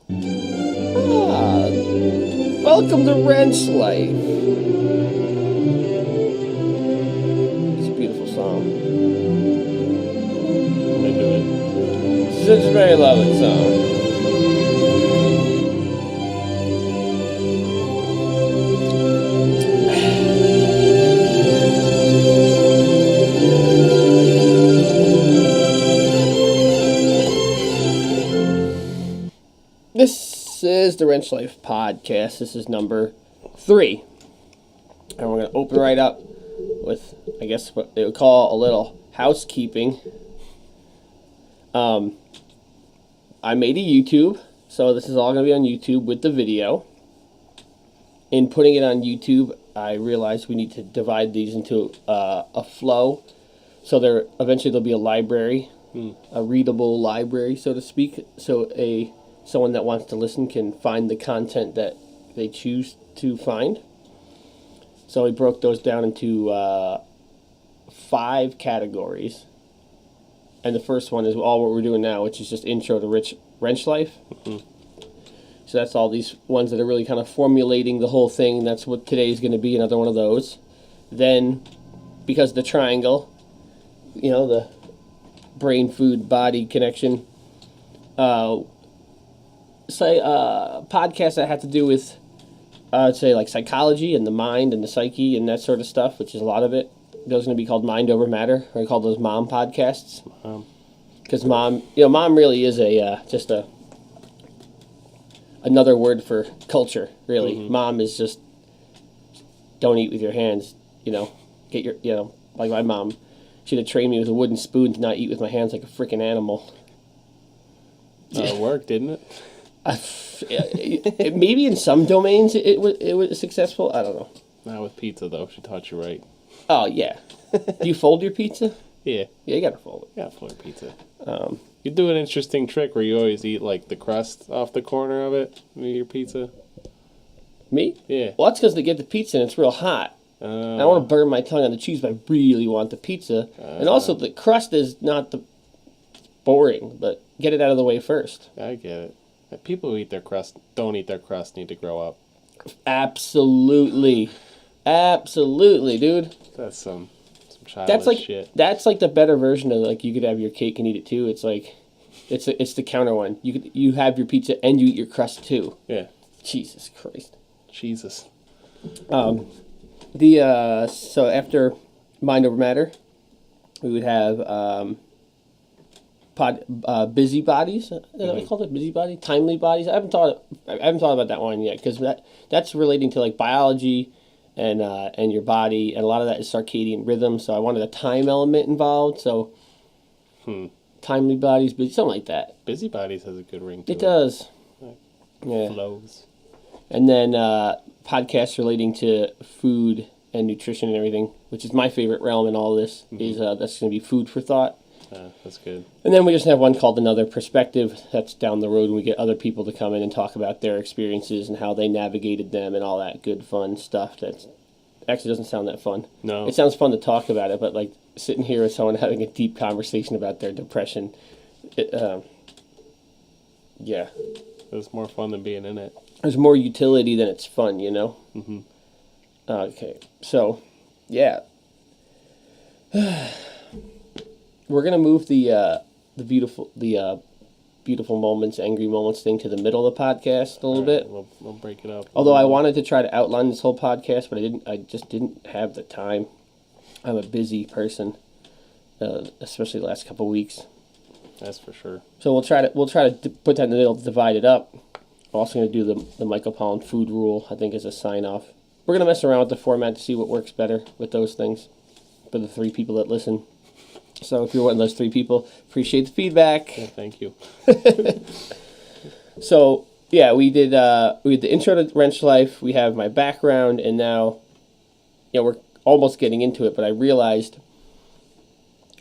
Ah, welcome to Wrench Lyfe. It's a beautiful song. I'm into it. It's a very lovely song. This is the Wrench Lyfe podcast. This is number 3. And we're going to open right up with, I guess, what they would call a little housekeeping. I made a YouTube, so this is all going to be on YouTube with the video. In putting it on YouTube, I realized we need to divide these into a flow. So eventually there'll be a library, a readable library, so to speak. So someone that wants to listen can find the content that they choose to find. So we broke those down into 5 categories. And the first one is all what we're doing now, which is just intro to Wrench Lyfe. Mm-hmm. So that's all these ones that are really kind of formulating the whole thing. That's what today is going to be, another one of those. Then, because of the triangle, the brain, food, body connection, podcasts that have to do with, I'd say, like psychology and the mind and the psyche and that sort of stuff, which is a lot of it. Those are going to be called Mind Over Matter. I call those mom podcasts. Because mom really is just another word for culture, really. Mm-hmm. Mom is just, don't eat with your hands, get your, like my mom, she'd have trained me with a wooden spoon to not eat with my hands like a freaking animal. It worked, didn't it? Maybe in some domains it was successful. I don't know. Not with pizza, though. She taught you right. Oh, yeah. Do you fold your pizza? Yeah. Yeah, you gotta fold it. Yeah, fold your pizza. You do an interesting trick where you always eat, like, the crust off the corner of it with your pizza. Me? Yeah. Well, that's because they get the pizza and it's real hot. I don't want to burn my tongue on the cheese, but I really want the pizza. And also, the crust is not boring, but get it out of the way first. I get it. People who don't eat their crust need to grow up. Absolutely. Absolutely, dude. That's some childish shit. That's like the better version of, like, you could have your cake and eat it too. It's like, it's the counter one. You have your pizza and you eat your crust too. Yeah. Jesus Christ. Jesus. So after Mind Over Matter, we would have busybodies. I call it busybody, timely bodies. I haven't thought about that one yet, because that's relating to, like, biology and your body, and a lot of that is circadian rhythm. So I wanted a time element involved. So timely bodies, something like that. Busybodies has a good ring to it. It does. Yeah. Flows. And then podcasts relating to food and nutrition and everything, which is my favorite realm in all this. Is that's going to be food for thought. That's good. And then we just have one called Another Perspective. That's down the road, and we get other people to come in and talk about their experiences and how they navigated them and all that good, fun stuff. That actually doesn't sound that fun. No. It sounds fun to talk about it, but, like, sitting here with someone having a deep conversation about their depression, yeah. It's more fun than being in it. There's more utility than it's fun, Mm-hmm. Okay, so, yeah. We're gonna move the beautiful moments, angry moments thing to the middle of the podcast a little bit. We'll break it up. Although I wanted to try to outline this whole podcast, but I just didn't have the time. I'm a busy person, especially the last couple of weeks. That's for sure. So we'll try to put that in the middle to divide it up. I'm also gonna do the Michael Pollan food rule, I think, as a sign off. We're gonna mess around with the format to see what works better with those things for the 3 people that listen. So if you're one of those 3 people, appreciate the feedback. Yeah, thank you. So yeah, we did the intro to Wrench Lyfe. We have my background, and now, we're almost getting into it. But I realized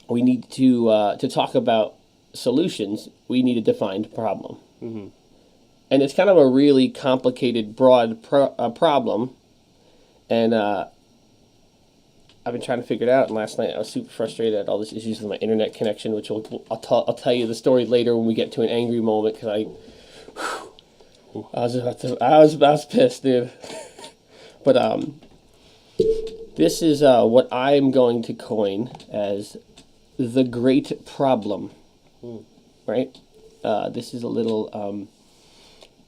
we need to talk about solutions. We need a defined problem, and it's kind of a really complicated, broad problem, and I've been trying to figure it out, and last night I was super frustrated at all these issues with my internet connection, which I'll tell you the story later when we get to an angry moment, because I was pissed, dude. But this is what I'm going to coin as the great problem, right? This is a little.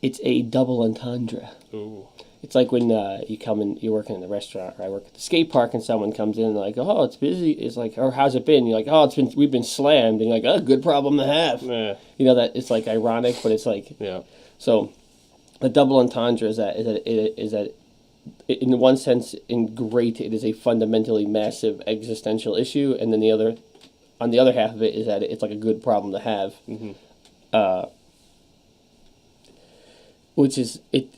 It's a double entendre. Ooh. It's like when you're working in the restaurant, or I work at the skate park, and someone comes in and like, oh, it's busy. It's like, or how's it been? You're like, oh, we've been slammed. And you're like, oh, good problem to have. Yeah. You know, that it's like ironic, but it's like, Yeah. So the double entendre is that in one sense, in great, it is a fundamentally massive existential issue, and then on the other half of it is that it's like a good problem to have. Which is it.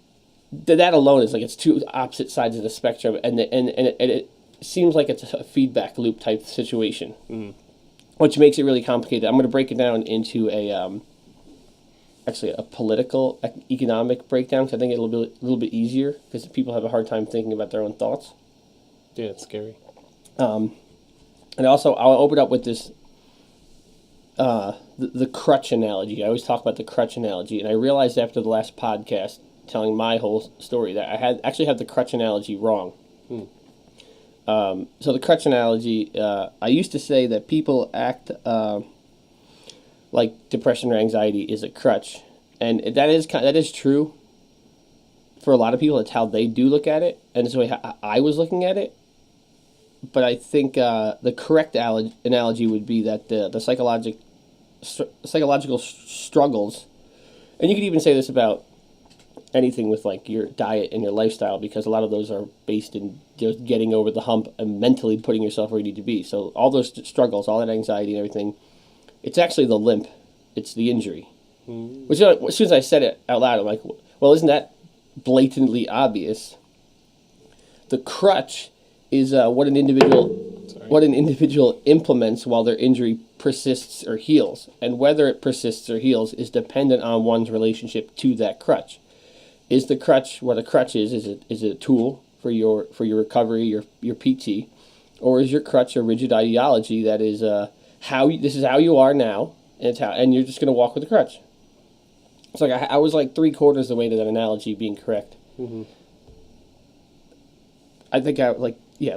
That alone is like it's two opposite sides of the spectrum, and it seems like it's a feedback loop type situation, which makes it really complicated. I'm going to break it down into actually a political economic breakdown, because I think it'll be a little bit easier because people have a hard time thinking about their own thoughts. Yeah, it's scary. And also I'll open up with this the crutch analogy. I always talk about the crutch analogy, and I realized after the last podcast, telling my whole story, that I had the crutch analogy wrong. So the crutch analogy, I used to say that people act like depression or anxiety is a crutch, and that is true for a lot of people. It's how they do look at it, and it's the way I was looking at it. But I think the correct analogy would be that the psychological struggles, and you could even say this about anything with like your diet and your lifestyle, because a lot of those are based in just getting over the hump and mentally putting yourself where you need to be. So all those struggles, all that anxiety and everything, it's actually the limp, it's the injury. Which as soon as I said it out loud, I'm like, well, isn't that blatantly obvious? The crutch is what an individual implements while their injury persists or heals, and whether it persists or heals is dependent on one's relationship to that crutch. Is the crutch what a crutch is? Is it a tool for your recovery, your PT, or is your crutch a rigid ideology that is this is how you are now, and you're just going to walk with a crutch? It's like I was like 3/4 the way to that analogy being correct. I think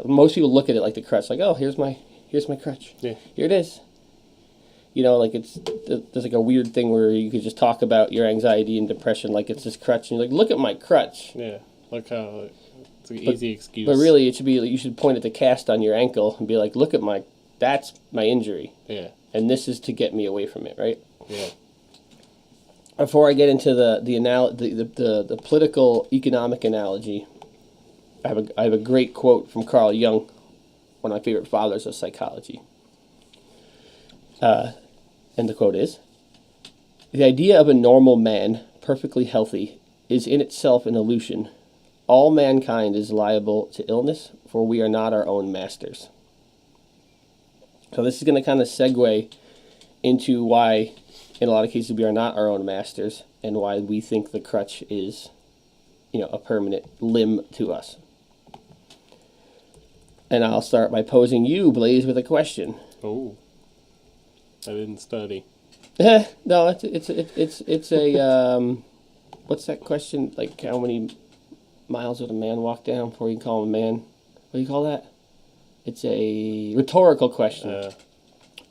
most people look at it like the crutch, like, oh, here's my crutch. Yeah. Here it is. You know, like there's like a weird thing where you could just talk about your anxiety and depression like it's this crutch, and you're like, look at my crutch. Yeah, look how it's an easy excuse. But really, it should be you should point at the cast on your ankle and be like, look at that's my injury. Yeah. And this is to get me away from it, right? Yeah. Before I get into the political economic analogy, I have a great quote from Carl Jung, one of my favorite fathers of psychology. And the quote is, "The idea of a normal man, perfectly healthy, is in itself an illusion. All mankind is liable to illness, for we are not our own masters." So this is going to kind of segue into why, in a lot of cases, we are not our own masters, and why we think the crutch is, a permanent limb to us. And I'll start by posing you, Blaze, with a question. Oh. I didn't study. No, it's a what's that question? Like, how many miles would a man walk down before you can call him a man? What do you call that? It's a rhetorical question. I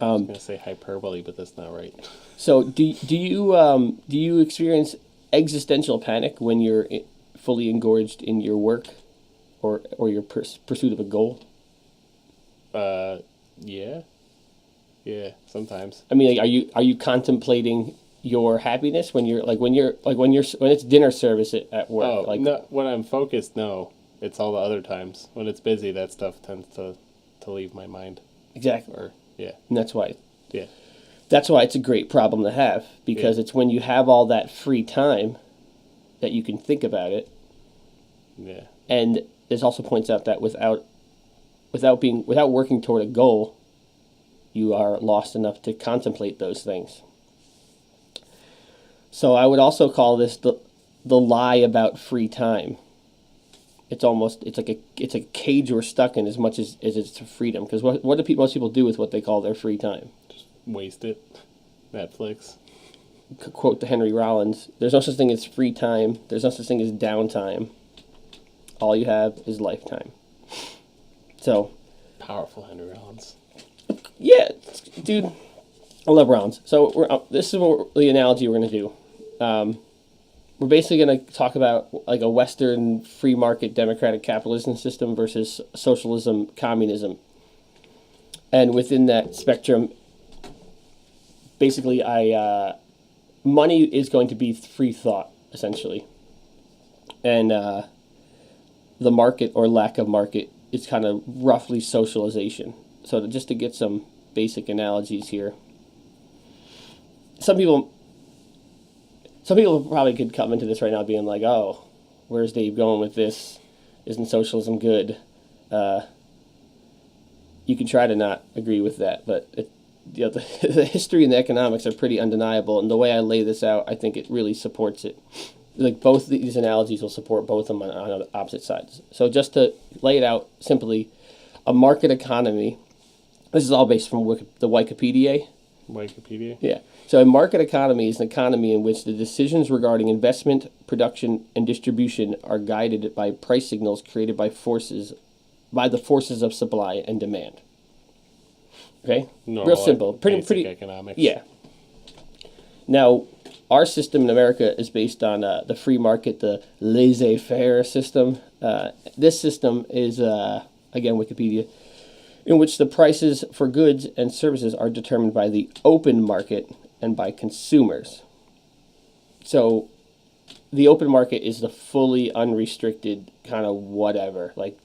was gonna say hyperbole, but that's not right. So, do you experience existential panic when you're fully engorged in your work, or your pursuit of a goal? Yeah. Yeah, sometimes. I mean, like, are you contemplating your happiness when when it's dinner service at work? Oh, no, when I'm focused, no. It's all the other times. When it's busy, that stuff tends to leave my mind. Exactly. Yeah. And that's why. Yeah. That's why it's a great problem to have, because it's when you have all that free time that you can think about it. Yeah. And this also points out that without working toward a goal, you are lost enough to contemplate those things. So I would also call this the lie about free time. It's like a cage we're stuck in as much as it's freedom. Because what do most people do with what they call their free time? Just waste it. Netflix. quote to Henry Rollins, there's no such thing as free time. There's no such thing as downtime. All you have is lifetime. So, Powerful Henry Rollins. yeah, dude, I love Rollins. So this is the analogy we're going to do. We're basically going to talk about like a Western free market democratic capitalism system versus socialism, communism. And within that spectrum, basically, money is going to be free thought, essentially. And the market or lack of market is kind of roughly socialization. So just to get some basic analogies here, some people probably could come into this right now being like, oh, where's Dave going with this? Isn't socialism good? You can try to not agree with that, but the history and the economics are pretty undeniable, and the way I lay this out, I think it really supports it. Like both these analogies will support both of them on opposite sides. So just to lay it out simply, a market economy, this is all based from the Wikipedia. Wikipedia? Yeah. So a market economy is an economy in which the decisions regarding investment, production, and distribution are guided by price signals created by the forces of supply and demand. Okay? Normal, real simple. Pretty economics. Yeah. Now, our system in America is based on the free market, the laissez-faire system. This system is, again, Wikipedia, in which the prices for goods and services are determined by the open market and by consumers. So the open market is the fully unrestricted kind of whatever. Like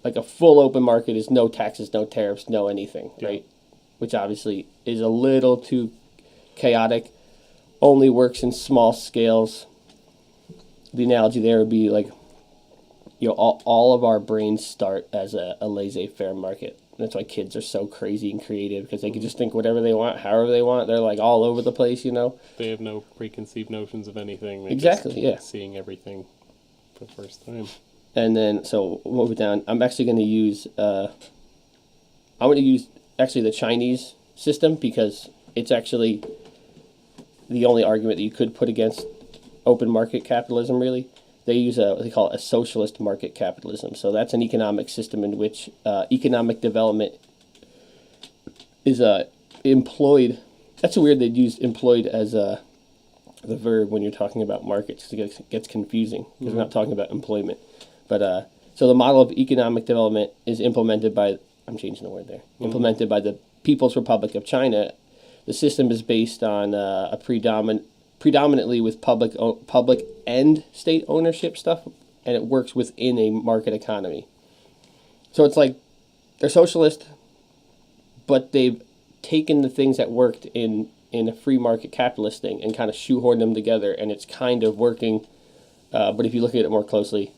a full open market is no taxes, no tariffs, no anything, Yeah. right? Which obviously is a little too chaotic, only works in small scales. The analogy there would be like, all of our brains start as a laissez-faire market. That's why kids are so crazy and creative, because they can just think whatever they want, however they want. They're like all over the place, They have no preconceived notions of anything. They're Exactly, just yeah. seeing everything for the first time. And then, so we'll move it down. I'm actually going to use, actually the Chinese system, because it's actually the only argument that you could put against open market capitalism, really. They use what they call a socialist market capitalism. So that's an economic system in which economic development is employed. That's weird they'd use employed as the verb when you're talking about markets, because it gets confusing, because we're not talking about employment. But so the model of economic development is implemented by, I'm changing the word there, implemented by the People's Republic of China. The system is based on a predominantly with public and state ownership stuff, and it works within a market economy. So it's like they're socialist, but they've taken the things that worked in a free market capitalist thing and kind of shoehorned them together, and it's kind of working. But if you look at it more closely,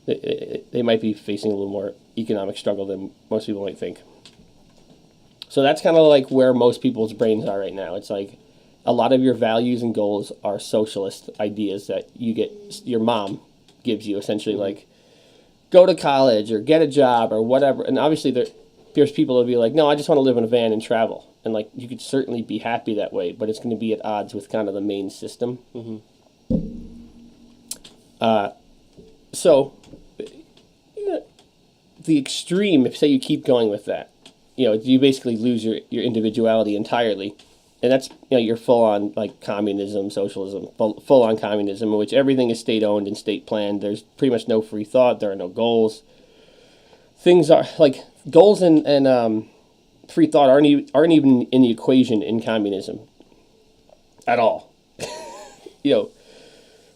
they might be facing a little more economic struggle than most people might think. So that's kind of like where most people's brains are right now. It's like a lot of your values and goals are socialist ideas that your mom gives you, essentially, like go to college or get a job or whatever. And obviously there's people that'll be like, no, I just want to live in a van and travel. And like you could certainly be happy that way, but it's going to be at odds with kind of the main system. So the extreme, if say you keep going with that, you basically lose your individuality entirely. And that's, you're full on like communism, socialism, full on communism, in which everything is state owned and state planned. There's pretty much no free thought. There are no goals. Things are like goals and free thought aren't even in the equation in communism at all.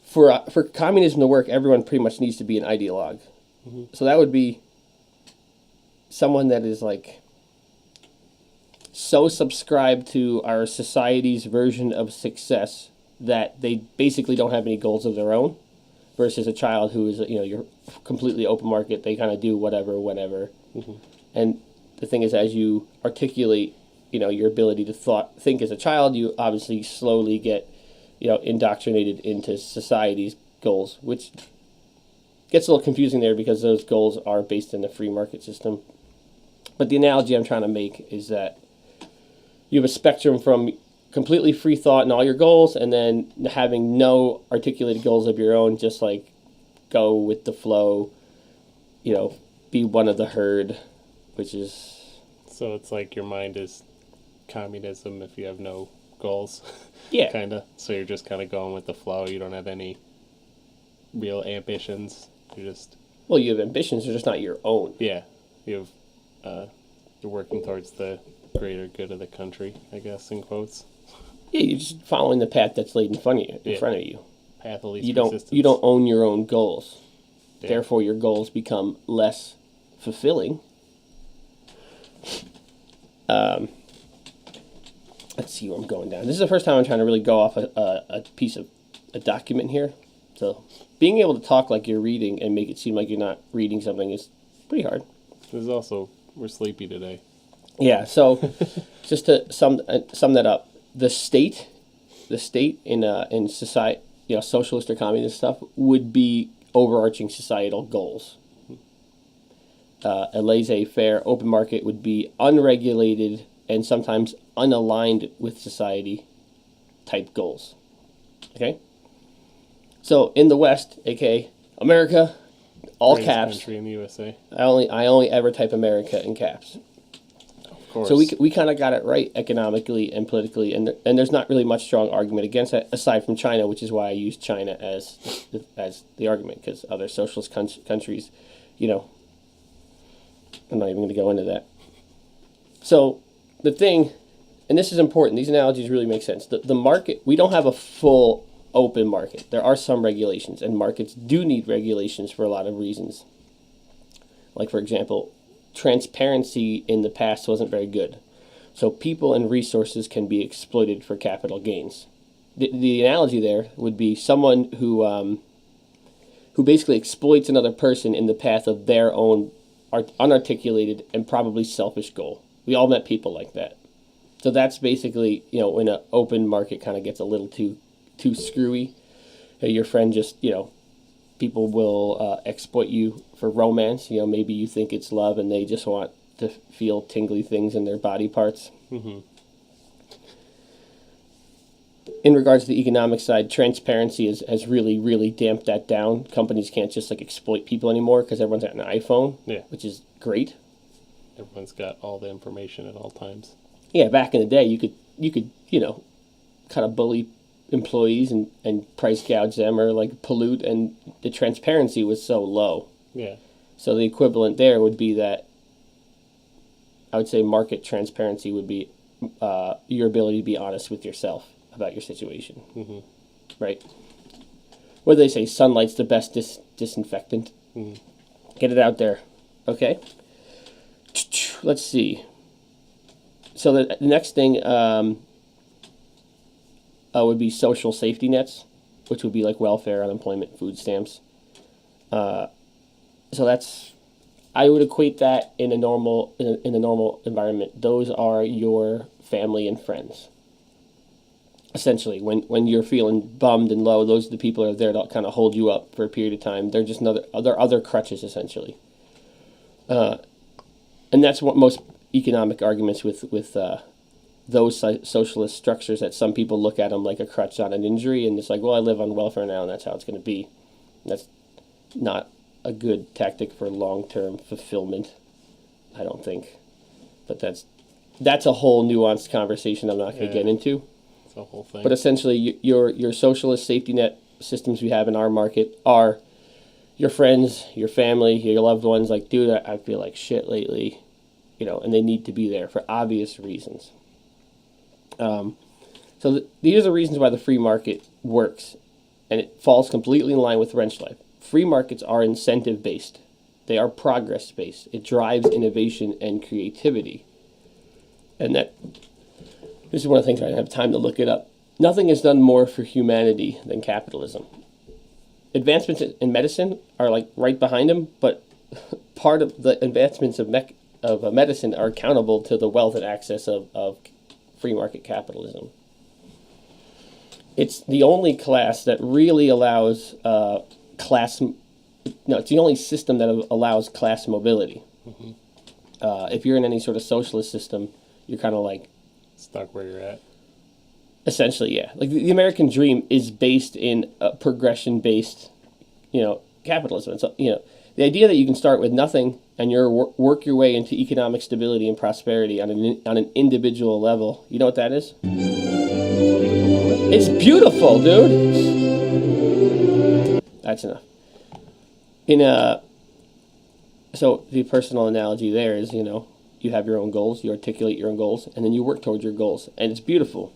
For communism to work, everyone pretty much needs to be an ideologue. So that would be someone that is like so subscribed to our society's version of success that they basically don't have any goals of their own, versus a child who is, you're completely open market. They kind of do whatever, whenever. And the thing is, as you articulate, your ability to think as a child, you obviously slowly get, indoctrinated into society's goals, which gets a little confusing there because those goals are based in the free market system. But the analogy I'm trying to make is that you have a spectrum from completely free thought in all your goals, and then having no articulated goals of your own, just like go with the flow, be one of the herd, which is... So it's like your mind is communism if you have no goals. Yeah. Kind of. So you're just kind of going with the flow. You don't have any real ambitions. You're just... Well, you have ambitions, they're just not your own. Yeah. You have... you're working towards the greater good of the country, I guess, in quotes. Yeah, you're just following the path that's laid in front of you. Path of least You resistance. don't own your own goals. Yeah. Therefore, your goals become less fulfilling. Let's see where I'm going down. This is the first time I'm trying to really go off a piece of a document here. So being able to talk like you're reading and make it seem like you're not reading something is pretty hard. There's also, we're sleepy today. Yeah, so just to sum that up, the state in society, socialist or communist stuff, would be overarching societal goals. A laissez-faire open market would be unregulated and sometimes unaligned with society type goals. Okay? So in the West, aka America, all Greatest caps. country in the USA. I only ever type America in caps. Of course. So we kind of got it right economically and politically, and there's not really much strong argument against that aside from China, which is why I use China as the argument, because other socialist countries, I'm not even going to go into that. So the thing, and this is important, these analogies really make sense. The market, we don't have a full open market. There are some regulations, and markets do need regulations for a lot of reasons. Like, for example, transparency in the past wasn't very good. So people and resources can be exploited for capital gains. The analogy there would be someone who basically exploits another person in the path of their own unarticulated and probably selfish goal. We all met people like that. So that's basically, when an open market kind of gets a little too screwy, your friend just, people will exploit you for romance. Maybe you think it's love and they just want to feel tingly things in their body parts. Mm-hmm. In regards to the economic side, transparency has really, really damped that down. Companies can't just exploit people anymore because everyone's got an iPhone, which is great. Everyone's got all the information at all times. Yeah, back in the day, you could kind of bully employees and price gouge them or pollute, and the transparency was so low. Yeah. So the equivalent there would be that I would say market transparency would be your ability to be honest with yourself about your situation. Mm-hmm. Right? What do they say? Sunlight's the best disinfectant. Mm-hmm. Get it out there. Okay? Let's see. So the next thing would be social safety nets, which would be like welfare, unemployment, food stamps. So I would equate that in a normal environment. Those are your family and friends. Essentially, when you're feeling bummed and low, those are the people that are there to kind of hold you up for a period of time. They're just other crutches, essentially. And that's what most economic arguments with those socialist structures, that some people look at them like a crutch on an injury, and it's like, well, I live on welfare now, and that's how it's going to be. And that's not a good tactic for long-term fulfillment, I don't think. But that's a whole nuanced conversation I'm not going to get into. It's a whole thing. But essentially, your socialist safety net systems we have in our market are your friends, your family, your loved ones. Like, dude, I feel like shit lately, and they need to be there for obvious reasons. So these are the reasons why the free market works, and it falls completely in line with Wrench Lyfe. Free markets are incentive-based. They are progress-based. It drives innovation and creativity. And this is one of the things I didn't have time to look it up. Nothing has done more for humanity than capitalism. Advancements in medicine are right behind them, but part of the advancements of medicine are accountable to the wealth and access of free market capitalism. It's the only class that really allows it's the only system that allows class mobility. Mm-hmm. If you're in any sort of socialist system, you're kind of stuck where you're at. Essentially, yeah. Like the American dream is based in a progression-based, capitalism. So, the idea that you can start with nothing and work your way into economic stability and prosperity on an individual level. You know what that is? It's beautiful, dude. That's enough. So the personal analogy there is, you have your own goals, you articulate your own goals, and then you work towards your goals, and it's beautiful.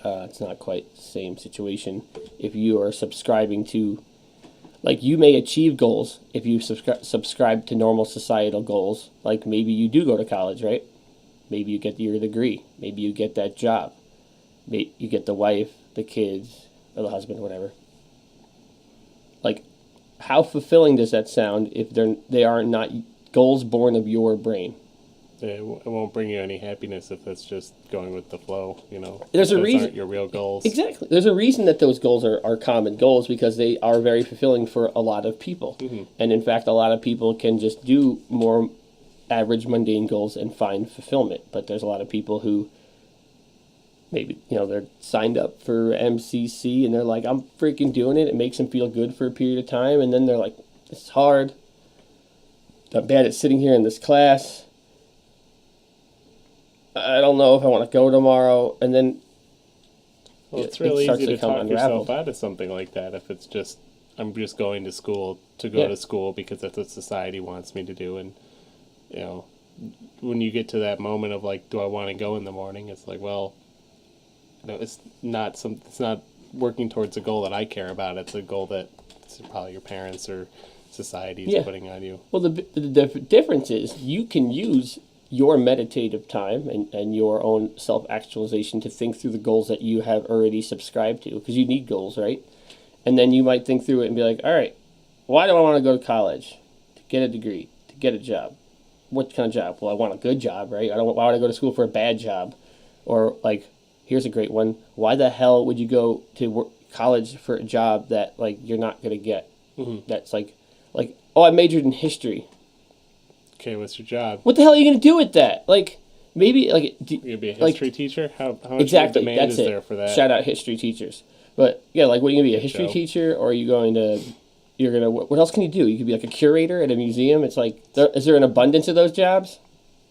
It's not quite the same situation if you are subscribing to, like, you may achieve goals if you subscribe to normal societal goals. Like, maybe you do go to college, right? Maybe you get your degree. Maybe you get that job. Maybe you get the wife, the kids, or the husband, whatever. Like, how fulfilling does that sound if they are not goals born of your brain? It won't bring you any happiness if it's just going with the flow, There's a reason. Aren't your real goals. Exactly. There's a reason that those goals are common goals, because they are very fulfilling for a lot of people. Mm-hmm. And in fact, a lot of people can just do more average, mundane goals and find fulfillment. But there's a lot of people who maybe, they're signed up for MCC and they're like, I'm freaking doing it. It makes them feel good for a period of time. And then they're like, it's hard. I'm bad at sitting here in this class. I don't know if I want to go tomorrow. And then it's really easy to talk unraveled. yourself out of something like that if it's just, I'm just going to school to go to school because that's what society wants me to do. And, when you get to that moment of like, do I want to go in the morning? It's like, well, it's not working towards a goal that I care about. It's a goal that probably your parents or society is putting on you. Well, the difference is you can use your meditative time and your own self-actualization to think through the goals that you have already subscribed to, because you need goals, right? And then you might think through it and be like, all right, why do I want to go to college? To get a degree, to get a job. What kind of job? Well, I want a good job, right? Why would I go to school for a bad job? Or, like, here's a great one. Why the hell would you go to college for a job that, like, you're not going to get? Mm-hmm. That's like, oh, I majored in history. Okay, what's your job? What the hell are you going to do with that? Like, maybe, like... You're going to be a history teacher? How much exactly, demand is there for that? Shout out history teachers. But, yeah, like, what are you going to be, a history teacher? Or are you going to... What else can you do? You could be, like, a curator at a museum. It's like, is there an abundance of those jobs?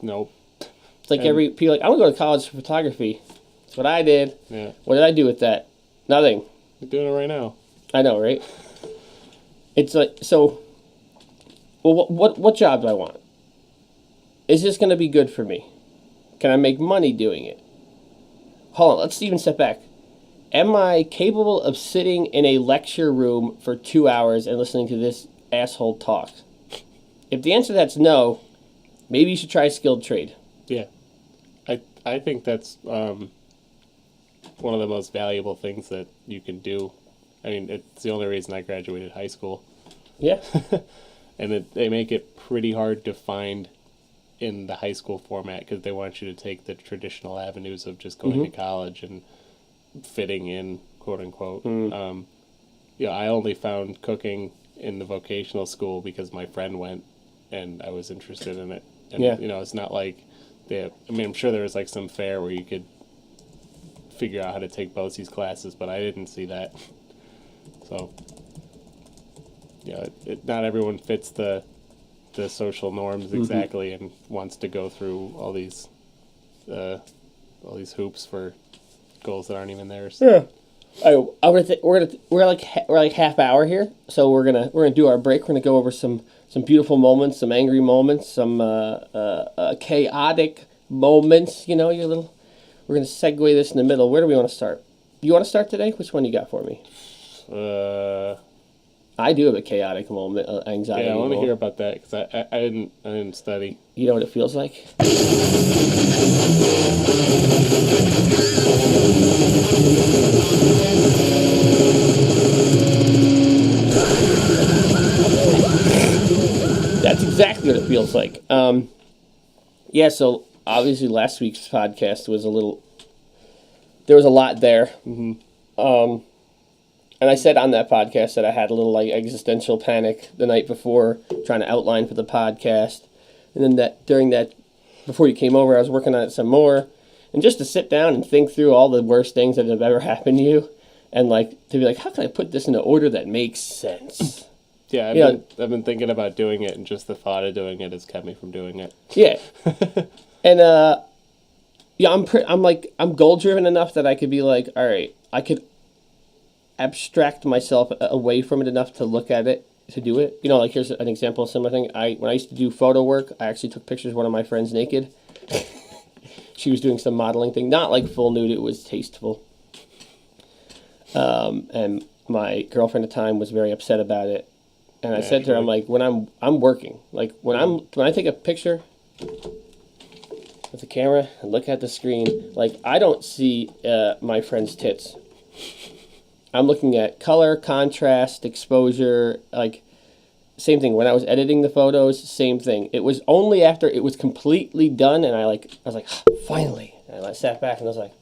Nope. It's like people like, I want to go to college for photography. That's what I did. Yeah. What did I do with that? Nothing. You're doing it right now. I know, right? It's like, so... Well, what job do I want? Is this going to be good for me? Can I make money doing it? Hold on, let's even step back. Am I capable of sitting in a lecture room for 2 hours and listening to this asshole talk? If the answer to that's no, maybe you should try skilled trade. Yeah. I think that's one of the most valuable things that you can do. I mean, it's the only reason I graduated high school. Yeah. And they make it pretty hard to find in the high school format because they want you to take the traditional avenues of just going to college and fitting in, quote unquote. I only found cooking in the vocational school because my friend went and I was interested in it. And, it's not like I'm sure there was like some fair where you could figure out how to take both these classes, but I didn't see that. So, not everyone fits the social norms exactly and wants to go through all these hoops for goals that aren't even theirs. Yeah. We're like half hour here, so we're gonna do our break. We're gonna go over some beautiful moments, some angry moments, some chaotic moments. We're gonna segue this in the middle. Where do we want to start? You want to start today? Which one you got for me? I do have a chaotic moment, anxiety. Yeah, I want to moment. hear about that because I didn't study. You know what it feels like? That's exactly what it feels like. So obviously last week's podcast was there was a lot there. Mm-hmm. And I said on that podcast that I had a little like existential panic the night before, trying to outline for the podcast. And then before you came over, I was working on it some more. And just to sit down and think through all the worst things that have ever happened to you, and like to be like, how can I put this in an order that makes sense? Yeah, I've been thinking about doing it, and just the thought of doing it has kept me from doing it. Yeah, and yeah, I'm goal driven enough that I could be like, all right, I could abstract myself away from it enough to look at it, to do it. You know, like here's an example of a similar thing. When I used to do photo work, I actually took pictures of one of my friends naked. She was doing some modeling thing, not like full nude. It was tasteful. And my girlfriend at the time was very upset about it. And I said to her, I'm like, when I'm working, like when I take a picture with the camera and look at the screen, like I don't see my friend's tits. I'm looking at color, contrast, exposure, like same thing. When I was editing the photos, same thing. It was only after it was completely done and I was like, finally. And I sat back and I was like,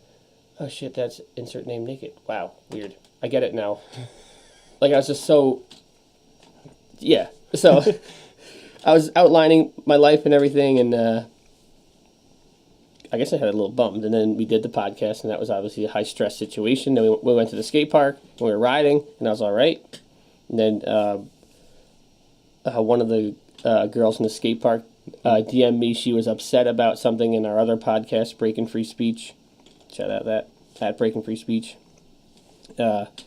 oh shit, that's insert name naked. Wow, weird. I get it now. Like I was just so, yeah. So I was outlining my life and everything, and I guess I had a little bummed. And then we did the podcast, and that was obviously a high stress situation. Then we went to the skate park, and we were riding, and I was all right. And then one of the girls in the skate park DM'd me. She was upset about something in our other podcast, Breaking Free Speech. Shout out at Breaking Free Speech. It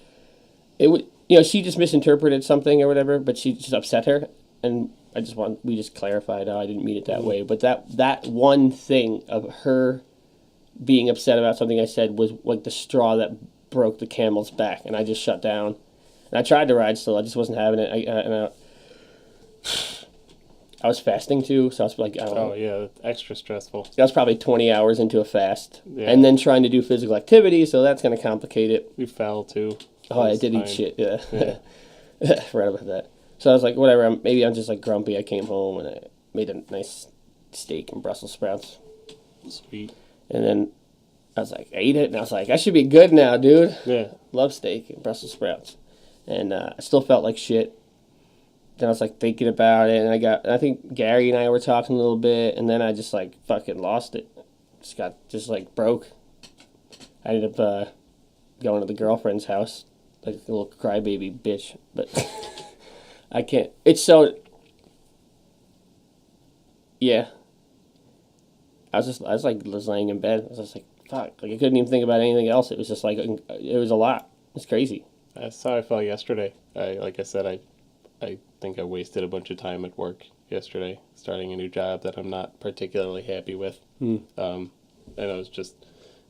would, she just misinterpreted something or whatever, but she just upset her, and we just clarified. I didn't mean it that way, but that one thing of her being upset about something I said was like the straw that broke the camel's back, and I just shut down. And I tried to ride still, I just wasn't having it. I was fasting too, so I was like, I don't know. Oh yeah, extra stressful. I was probably 20 hours into a fast, yeah. And then trying to do physical activity, so that's going to complicate it. You fell too. Oh, I did eat shit, yeah. Forgot about that. So I was like, whatever, maybe I'm just like grumpy. I came home and I made a nice steak and Brussels sprouts. Sweet. And then I was like, I ate it, and I was like, I should be good now, dude. Yeah. Love steak and Brussels sprouts. And I still felt like shit. Then I was like thinking about it, and I think Gary and I were talking a little bit, and then I just like fucking lost it. Just like broke. I ended up going to the girlfriend's house, like a little crybaby bitch, but I can't. It's so. Yeah. I was like laying in bed. I was just like, fuck. Like I couldn't even think about anything else. It was just like it was a lot. It's crazy. That's how I felt yesterday. Like I said, I think I wasted a bunch of time at work yesterday, starting a new job that I'm not particularly happy with. And I was just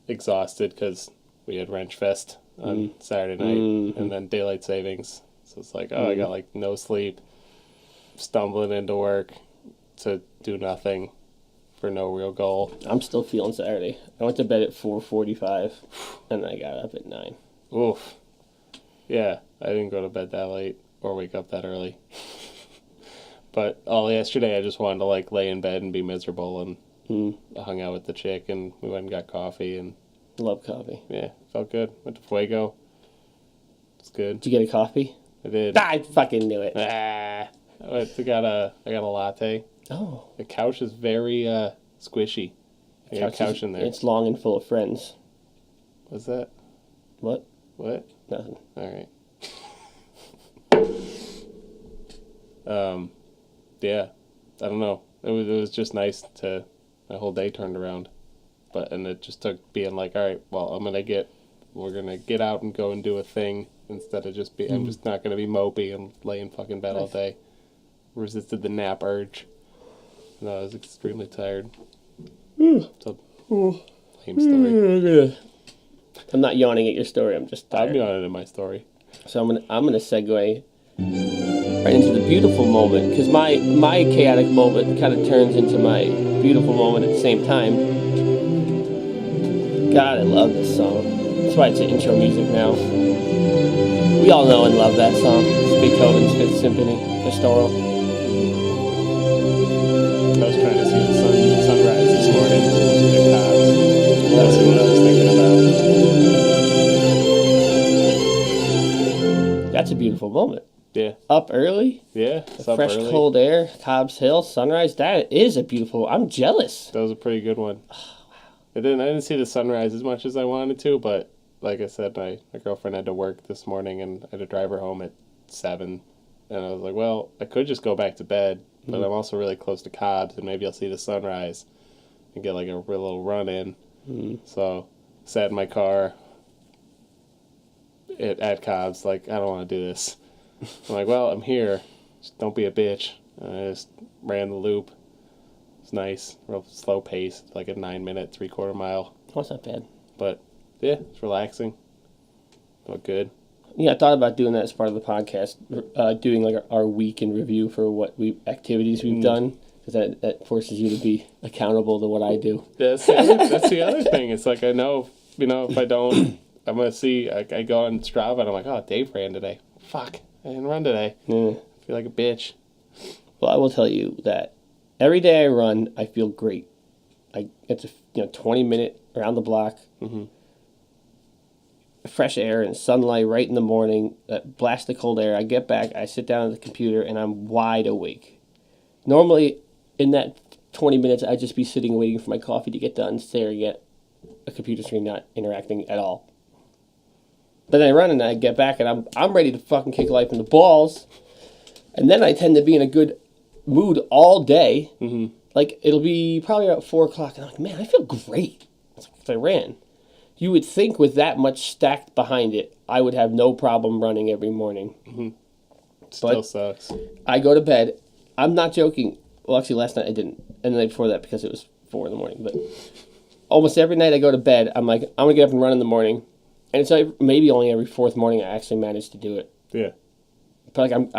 exhausted because we had Wrench Fest on Saturday night, and then daylight savings. So it's like, I got like no sleep, stumbling into work to do nothing for no real goal. I'm still feeling Saturday. I went to bed at 4:45, and I got up at 9. Oof. Yeah, I didn't go to bed that late or wake up that early. But all yesterday I just wanted to like lay in bed and be miserable, and I hung out with the chick, and we went and got coffee, and love coffee. Yeah, felt good. Went to Fuego. It's good. Did you get a coffee? I did. I fucking knew it. I got a latte. Oh. The couch is very squishy. I got a couch in there. It's long and full of friends. What's that? What? All Nothing. right. Yeah, I don't know. It was just nice to, my whole day turned around, and it just took being like, all right, well, we're gonna get out and go and do a thing instead of just I'm just not gonna be mopey and lay in fucking bed all day. Resisted the nap urge. No, I was extremely tired. So, lame story. I'm not yawning at your story. I'm just tired. I'm yawning at my story. So I'm gonna segue right into the beautiful moment, because my chaotic moment kind of turns into my beautiful moment at the same time. God, I love this song. That's why it's intro music now. We all know and love that song. It's Beethoven's Fifth Symphony, Pastoral. I was trying to see the sunrise this morning at Cobb's. That's what I was thinking about. That's a beautiful moment. Yeah. Up early. Yeah. Fresh, cold air, Cobb's Hill, sunrise. That is a beautiful. I'm jealous. That was a pretty good one. Oh, wow. I didn't see the sunrise as much as I wanted to, but like I said, my girlfriend had to work this morning, and I had to drive her home at 7. And I was like, well, I could just go back to bed, but I'm also really close to Cobb's, and maybe I'll see the sunrise and get like a real little run in. So, sat in my car at Cobb's, like, I don't want to do this. I'm like, well, I'm here. Just don't be a bitch. I just ran the loop. It's nice, real slow pace, like a 9-minute, 3/4 mile. Oh, it's not bad. But yeah, it's relaxing. Felt good. Yeah, I thought about doing that as part of the podcast, doing like our week in review for what activities we've done, because that forces you to be accountable to what I do. That's the other thing. It's like I know, if I don't, I'm gonna see. I go on Strava and I'm like, oh, Dave ran today. Fuck, I didn't run today. I feel like a bitch. Well, I will tell you that every day I run, I feel great. It's a 20-minute around the block. Fresh air and sunlight right in the morning, that blast of cold air. I get back, I sit down at the computer, and I'm wide awake. Normally, in that 20 minutes, I'd just be sitting waiting for my coffee to get done, staring at a computer screen, not interacting at all. But then I run and I get back, and I'm ready to fucking kick life in the balls. And then I tend to be in a good mood all day. Like, it'll be probably about 4 o'clock, and I'm like, man, I feel great. It's like, 'cause I ran. You would think with that much stacked behind it, I would have no problem running every morning. Still sucks. I go to bed. I'm not joking. Well, actually, last night I didn't. And the night before that because it was 4 in the morning. But almost every night I go to bed, I'm like, I'm going to get up and run in the morning. And it's like maybe only every 4th morning I actually manage to do it. Yeah. But like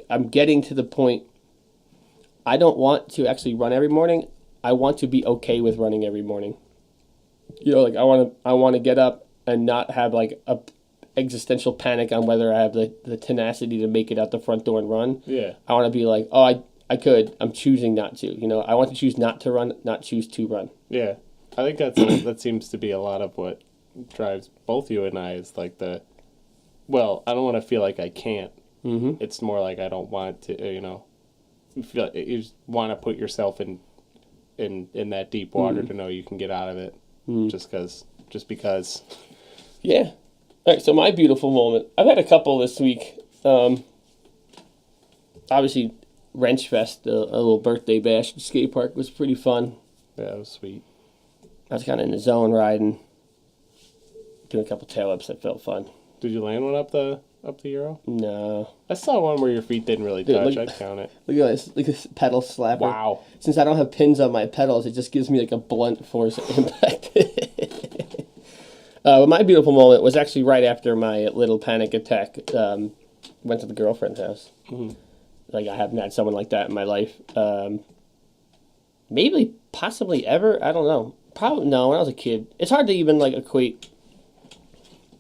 I'm getting to the point, I don't want to actually run every morning. I want to be okay with running every morning. Like I want to get up and not have like a existential panic on whether I have the tenacity to make it out the front door and run. Yeah. I want to be like, oh, I could. I'm choosing not to. I want to choose not to run, not choose to run. Yeah. I think that seems to be a lot of what drives both you and I is like I don't want to feel like I can't. It's more like I don't want to, you feel like you just want to put yourself in that deep water to know you can get out of it. Just because. Yeah. All right, so my beautiful moment. I've had a couple this week. Obviously, Wrench Fest, a little birthday bash at the skate park was pretty fun. Yeah, it was sweet. I was kind of in the zone riding, doing a couple tail ups that felt fun. Did you land one up the Euro? No. I saw one where your feet didn't really touch. I'd count it. Look at this pedal slapper. Wow. Since I don't have pins on my pedals, it just gives me like a blunt force impact. But my beautiful moment was actually right after my little panic attack. Went to the girlfriend's house. Like I haven't had someone like that in my life. Maybe, possibly ever. I don't know. Probably no. When I was a kid, it's hard to even like equate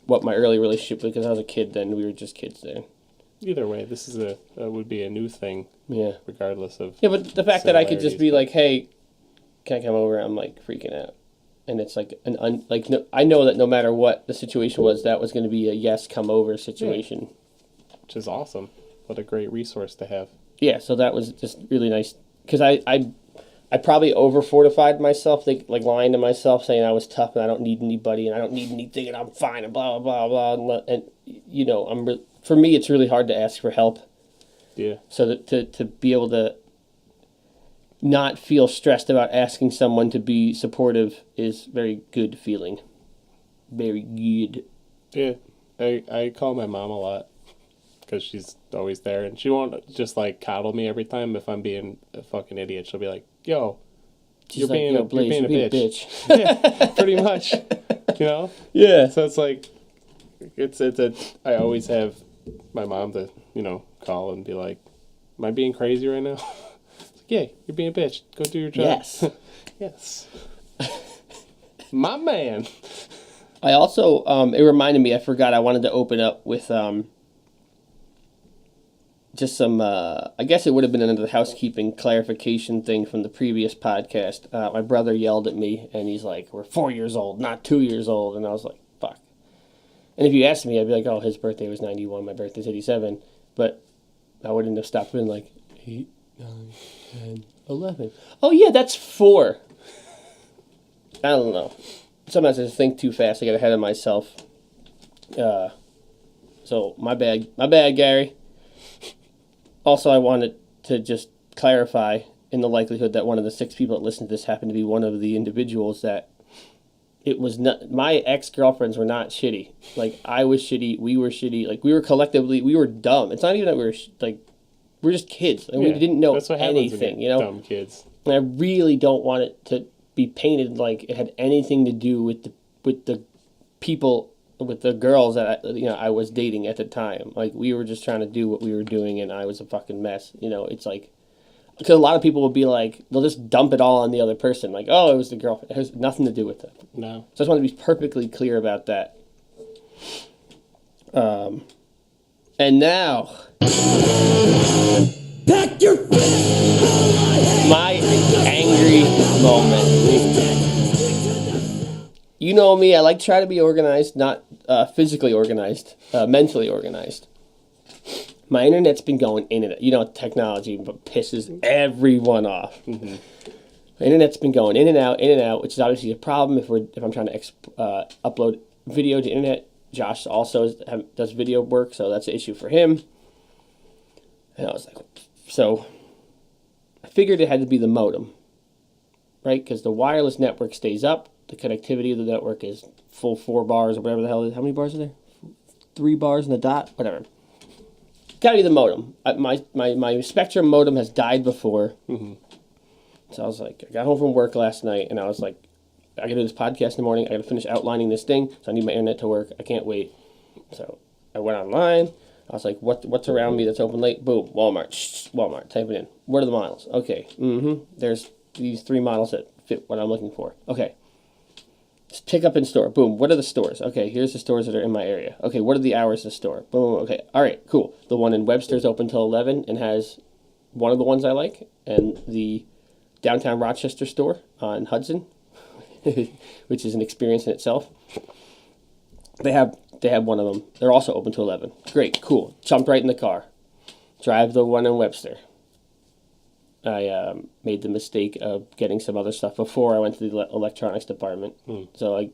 what my early relationship was because I was a kid then. We were just kids then. Either way, this is would be a new thing. Yeah. Regardless of. Yeah, but the fact that I could just be like, "Hey, can I come over?" I'm like freaking out, and it's like I know that no matter what the situation was, that was going to be a yes, come over situation. Yeah. Which is awesome. What a great resource to have. Yeah, so that was just really nice because I probably over fortified myself, like lying to myself, saying I was tough and I don't need anybody and I don't need anything and I'm fine and blah blah blah blah. And for me, it's really hard to ask for help. Yeah. So that to be able to not feel stressed about asking someone to be supportive is very good feeling. Very good. Yeah, I call my mom a lot. Because she's always there, and she won't just like coddle me every time if I'm being a fucking idiot. She'll be like, "Yo, you're being a bitch." Yeah, pretty much. Yeah. So it's like, I always have my mom to call and be like, "Am I being crazy right now?" It's like, "Yeah, you're being a bitch. Go do your job." Yes. Yes. My man. I also it reminded me. I forgot I wanted to open up with just some, I guess it would have been another housekeeping clarification thing from the previous podcast. My brother yelled at me, and he's like, we're 4 years old, not 2 years old. And I was like, fuck. And if you asked me, I'd be like, oh, his birthday was 91, my birthday's 87. But I wouldn't have stopped being like, 8, 9, 10, 11. Oh, yeah, that's 4. I don't know. Sometimes I just think too fast. I get ahead of myself. So my bad, Gary. Also, I wanted to just clarify, in the likelihood that one of the 6 people that listened to this happened to be one of the individuals, that it was not, my ex-girlfriends were not shitty. Like, I was shitty, we were shitty, like, we were collectively, we were dumb. It's not even that we were, we're just kids. Like, we didn't know anything, you know? Dumb kids. And I really don't want it to be painted like it had anything to do with the people, with the girls that I was dating at the time. Like, we were just trying to do what we were doing, and I was a fucking mess. You know, it's like, because a lot of people will be like, they'll just dump it all on the other person. Like, oh, it was the girlfriend. It has nothing to do with it. No. So I just want to be perfectly clear about that. And now, Pack your fist. my angry moment. You know me, I like to try to be organized, not physically organized, mentally organized. My internet's been going in and out. You know, technology pisses everyone off. Mm-hmm. My internet's been going in and out, which is obviously a problem if I'm trying to upload video to internet. Josh also does video work, so that's an issue for him. And I was like, so I figured it had to be the modem, right? Because the wireless network stays up. The connectivity of the network is full 4 bars or whatever the hell it is. How many bars are there? 3 bars and a dot? Whatever. Gotta be the modem. My Spectrum modem has died before. Mm-hmm. So I was like, I got home from work last night, and I was like, I gotta do this podcast in the morning. I gotta finish outlining this thing, so I need my internet to work. I can't wait. So I went online. I was like, what's around me that's open late? Boom, Walmart. Walmart. Type it in. What are the models? Okay. There's these 3 models that fit what I'm looking for. Okay. Just pick up in store. Boom. What are the stores? Okay, here's the stores that are in my area. Okay, what are the hours of the store? Boom. Okay. All right, cool. The one in Webster's open till 11 and has one of the ones I like. And the downtown Rochester store on Hudson, which is an experience in itself. They have one of them. They're also open till 11. Great, cool. Jumped right in the car. Drive the one in Webster. I made the mistake of getting some other stuff before I went to the electronics department. So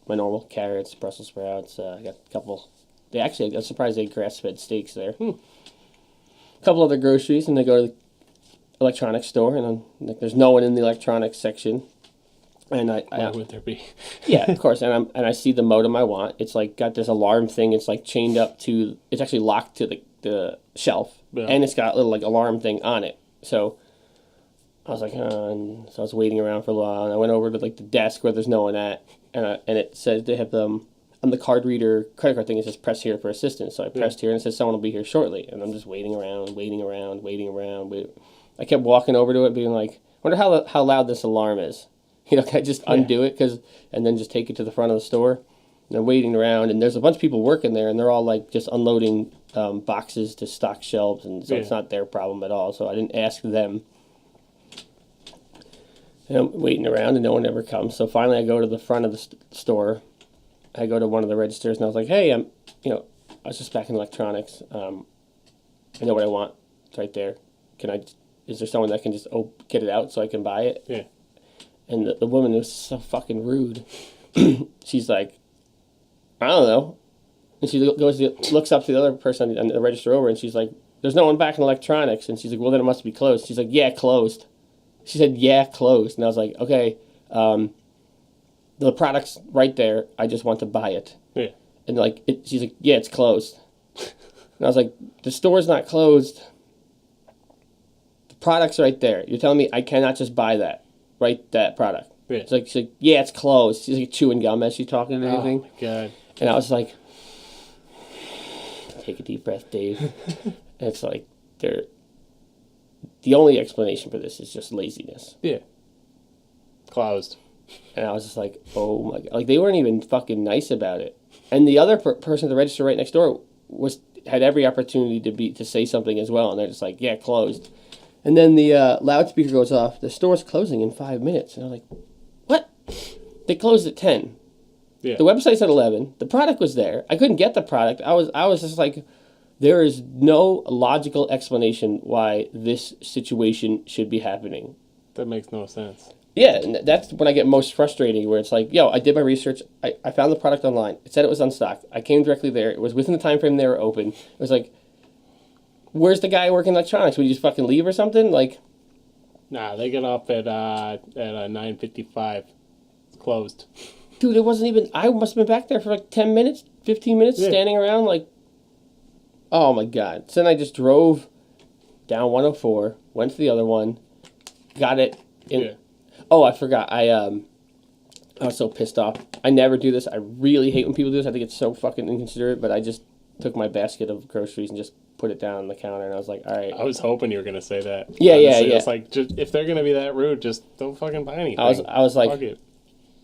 my normal carrots, Brussels sprouts, I got a couple. I was surprised they had grass-fed steaks there. A couple other groceries, and I go to the electronics store, and there's no one in the electronics section. And Why would there be? Yeah, of course. And I see the modem I want. It's like got this alarm thing. It's like chained up to. It's actually locked to the shelf, and it's got a little like alarm thing on it. So I was like, and so I was waiting around for a while, and I went over to like the desk where there's no one at, and it says they have on the credit card thing. It says press here for assistance. So I pressed here, and it says someone will be here shortly, and I'm just waiting around. I kept walking over to it, being like, wonder how loud this alarm is. You know, can I just undo it and then just take it to the front of the store? And I'm waiting around, and there's a bunch of people working there, and they're all like just unloading boxes to stock shelves, and so it's not their problem at all. So I didn't ask them. And I'm waiting around, and no one ever comes. So finally, I go to the front of the store. I go to one of the registers, and I was like, "Hey, I was just back in electronics. I know what I want. It's right there. Is there someone that can just get it out so I can buy it?" Yeah. And the woman was so fucking rude. She's like, I don't know. And she looks up to the other person on the register over, and she's like, there's no one back in electronics. And she's like, well, then it must be closed. She's like, yeah, closed. She said, yeah, closed. And I was like, okay, the product's right there. I just want to buy it. Yeah. And she's like, yeah, it's closed. And I was like, the store's not closed. The product's right there. You're telling me I cannot just buy that product. Yeah. She's like, yeah, it's closed. She's like chewing gum as she's talking and everything. Oh, my God. And I was like, take a deep breath, Dave. And it's like, the only explanation for this is just laziness. Yeah. Closed. And I was just like, oh my God. Like, they weren't even fucking nice about it. And the other person at the register right next door had every opportunity to say something as well. And they're just like, yeah, closed. And then the loudspeaker goes off. The store's closing in 5 minutes. And I was like, what? They closed at 10. Yeah. The website's at 11. The product was there. I couldn't get the product. I was just like, there is no logical explanation why this situation should be happening. That makes no sense. Yeah, and that's when I get most frustrating, where it's like, yo, I did my research. I found the product online. It said it was on stock. I came directly there. It was within the time frame they were open. It was like, where's the guy working electronics? Would you just fucking leave or something? Like, Nah, they get off at 9:55. It's closed. dude, it wasn't even. I must have been back there for like 10 minutes, 15 minutes, Yeah. standing around. Like, oh my god. So then I just drove down 104, went to the other one, got it. Yeah. Oh, I forgot. I was so pissed off. I never do this. I really hate when people do this. I think it's so fucking inconsiderate. But I just took my basket of groceries and just put it down on the counter, and I was like, all right. I was hoping you were gonna say that. Yeah, yeah, Honestly, yeah. It's like, just, if they're gonna be that rude, just don't fucking buy anything. I was like, Fuck it.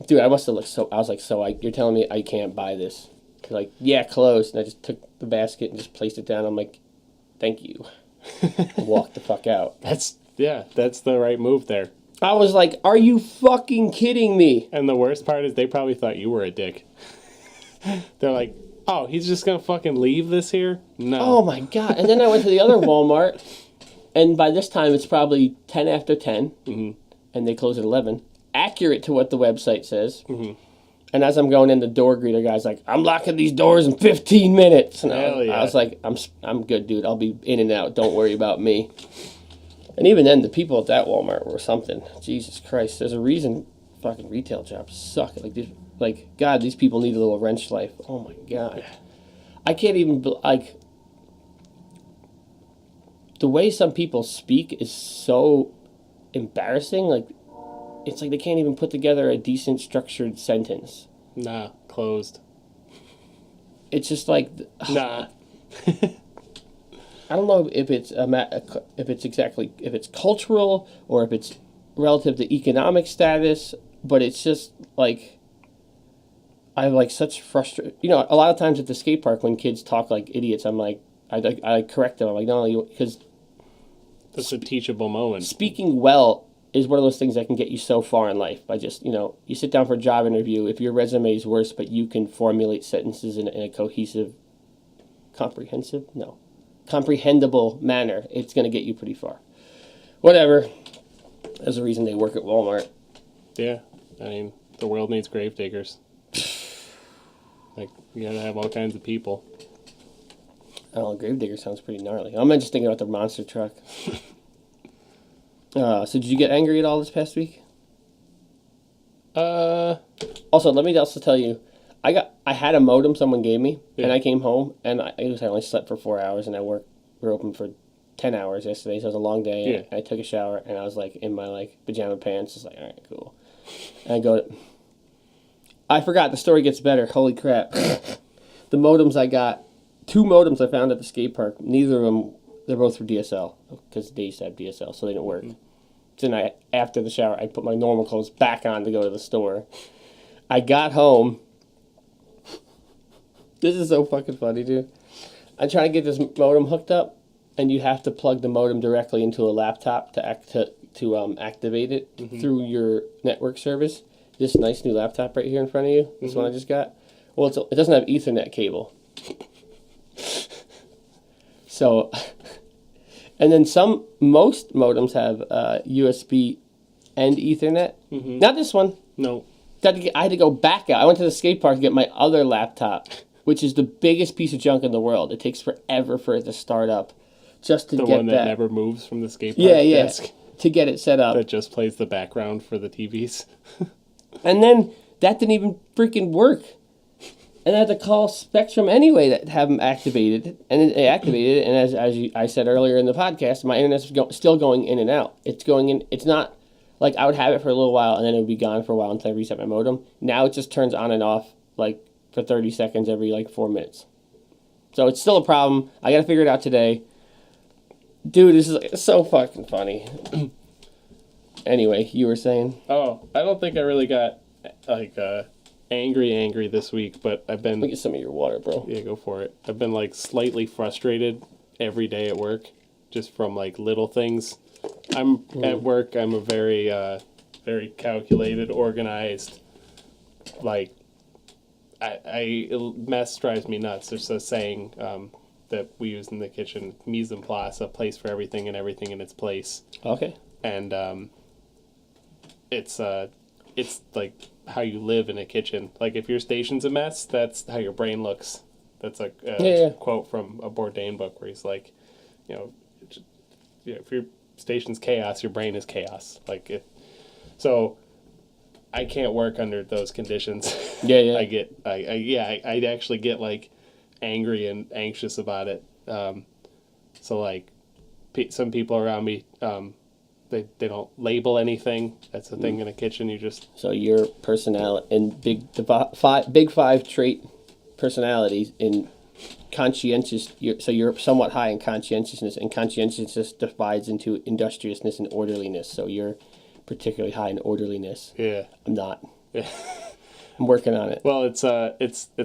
dude, I must have looked so. I was like, you're telling me I can't buy this? They're like, yeah, closed. And I just took the basket and just placed it down. I'm like, thank you. And walked the fuck out. That's the right move there. I was like, are you fucking kidding me? And the worst part is they probably thought you were a dick. They're like, oh, he's just gonna fucking leave this here? No. Oh my god! And then I went to the other Walmart, and by this time it's probably 10 after 10, and they close at 11. Accurate to what the website says. And as I'm going in, the door greeter guy's like, I'm locking these doors in 15 minutes. And Hell yeah. I was like, I'm good, dude. I'll be in and out. Don't worry about me. And even then, the people at that Walmart were something. Jesus Christ. There's a reason fucking retail jobs suck. God, these people need a little Wrench Lyfe. Oh my god. I can't even, the way some people speak is so embarrassing. Like, it's like they can't even put together a decent structured sentence. Nah, closed. It's just like, Nah. I don't know if it's if it's cultural or if it's relative to economic status, but it's just like I have like such frustration. You know, a lot of times at the skate park when kids talk like idiots, I'm like I correct them. I'm like, no, because That's a teachable moment. speaking well is one of those things that can get you so far in life. By just, you sit down for a job interview. If your resume is worse, but you can formulate sentences in a cohesive, comprehensible manner, it's going to get you pretty far. Whatever. There's a reason they work at Walmart. Yeah. I mean, the world needs grave diggers. Like, you gotta have all kinds of people. Oh, Gravedigger sounds pretty gnarly. I'm just thinking about the monster truck. So did you get angry at all this past week? Also, let me also tell you, I had a modem someone gave me, and I came home, and I only slept for 4 hours, and we're open for 10 hours yesterday, so it was a long day. Yeah. And I took a shower, and I was like in my pajama pants, just like, all right, cool. And I forgot, the story gets better. Holy crap. The modems I got, 2 modems I found at the skate park, neither of them, they're both for DSL, because they used to have DSL, so they didn't work. So then after the shower, I put my normal clothes back on to go to the store. I got home. This is so fucking funny, dude. I try to get this modem hooked up, and you have to plug the modem directly into a laptop to activate it through your network service. This nice new laptop right here in front of you, this one I just got. Well, it doesn't have Ethernet cable. So, and then most modems have USB and Ethernet. Not this one. No. I had to go back out. I went to the skate park to get my other laptop, which is the biggest piece of junk in the world. It takes forever for it to start up, just to The get one that never moves from the skate park yeah, desk. to get it set up. That just plays the background for the TVs. And then that didn't even freaking work. And I had to call Spectrum anyway to have them activated. And they activated it. And as I said earlier in the podcast, my internet's still going in and out. It's going in. It's not like I would have it for a little while and then it would be gone for a while until I reset my modem. Now it just turns on and off for 30 seconds every 4 minutes. So it's still a problem. I got to figure it out today. Dude, this is so fucking funny. Anyway, you were saying? Oh, I don't think I really got angry this week, but I've been... Let me get some of your water, bro. Yeah, go for it. I've been slightly frustrated every day at work, just from little things. At work. I'm a very very calculated, organized. Mess drives me nuts. There's a saying that we use in the kitchen: mise en place, a place for everything and everything in its place. Okay. And it's like how you live in a kitchen. Like if your station's a mess, that's how your brain looks. That's a quote from a Bourdain book where he's like, you know, if your station's chaos, your brain is chaos. Like it. So I can't work under those conditions. Yeah. I'd actually get like angry and anxious about it. So like some people around me, they don't label anything. That's the thing in a kitchen. You just So your personality and big five trait personalities in conscientious. So you're somewhat high in conscientiousness, and conscientiousness divides into industriousness and orderliness. So you're particularly high in orderliness. Yeah. I'm not. Yeah. I'm working on it. Well, it's